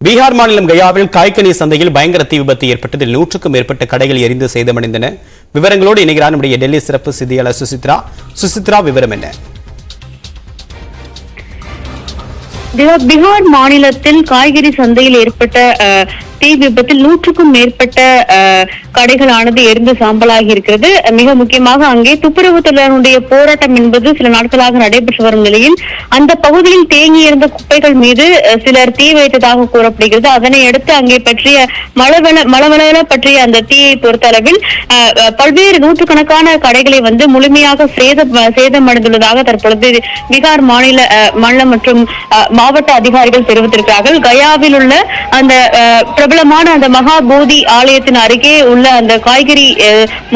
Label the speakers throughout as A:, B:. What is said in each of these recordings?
A: பீகார் மாநிலம் கயாவில் காய்கனி சந்தையில் பயங்கர தீ விபத்து ஏற்பட்டதில் 100க்கும் மேற்பட்ட கடைகள் எரிந்து சேதமடைந்தன. விவரங்களோடு இணைகிறார் நம்முடைய டெல்லி சிறப்பு செய்தியாளர் சுசித்ரா. விவரம் என்ன?
B: பீகார் மாநிலத்தில் காய்கறி சந்தையில் ஏற்பட்ட தீ விபத்தில் 100க்கும் மேற்பட்ட கடைகளானது எரிந்து சாம்பலாகி இருக்கிறது. மிக முக்கியமாக அங்கே துப்புரவுத்துறையினுடைய போராட்டம் என்பது சில நாட்களாக நடைபெற்று வரும் நிலையில் அந்த பகுதியில் தேங்கி இருந்த குப்பைகள் மீது சிலர் தீ வைத்ததாக கூறப்படுகிறது. அதனை அடுத்து அங்கே பற்றிய மளவள பற்றிய அந்த தீயை பொறுத்தளவில் பல்வேறு நூற்றுக்கணக்கான கடைகளை முழுமையாக சேதமடைந்துள்ளதாக தற்பொழுது பீகார் மாநில மற்றும் மாவட்ட அதிகாரிகள் தெரிவித்திருக்கிறார்கள். கயாவில் உள்ள அந்த பிரபலமான அந்த மகாபோதி ஆலயத்தின் அருகே உள்ள அந்த காய்கறி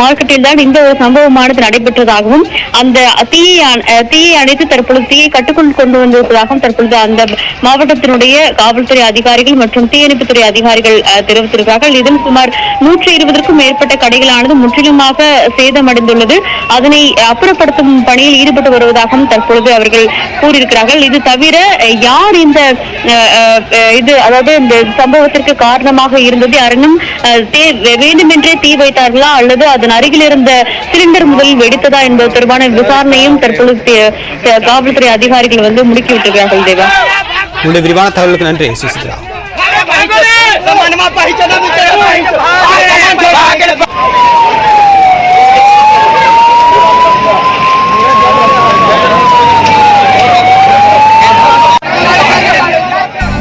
B: மார்க்கெட்டில் தான் இந்த ஒரு சம்பவமானது நடைபெற்றதாகவும் அந்த தீயை அணைத்து தற்பொழுது தீயை கட்டுக்குள் கொண்டு வந்திருப்பதாகவும் தற்பொழுது அந்த மாவட்டத்தினுடைய காவல்துறை அதிகாரிகள் மற்றும் தீயணைப்புத்துறை அதிகாரிகள் தெரிவித்திருக்கிறார்கள். இதில் சுமார் 120க்கும் மேற்பட்ட கடைகளானது முற்றிலுமாக சேதமடைந்துள்ளது. அதனை அப்புறப்படுத்தும் பணியில் ஈடுபட்டு வருவதாகவும் தற்பொழுது அவர்கள் கூறியிருக்கிறார்கள். இது தவிர யார் இந்த சம்பவத்திற்கு காரணமாக இருந்தது, யாரும் வேண்டுமென்றே தீ வைத்தார்களா அல்லது அதன் அருகில் இருந்த சிலிண்டர் முதலில் வெடித்ததா என்பது தொடர்பான விசாரணையும் தற்பொழுது காவல்துறை அதிகாரிகள் முடுக்கிவிட்டிருக்கிறார்கள். தேவா,
A: விரிவான தகவலுக்கு நன்றி சுசித்ரா.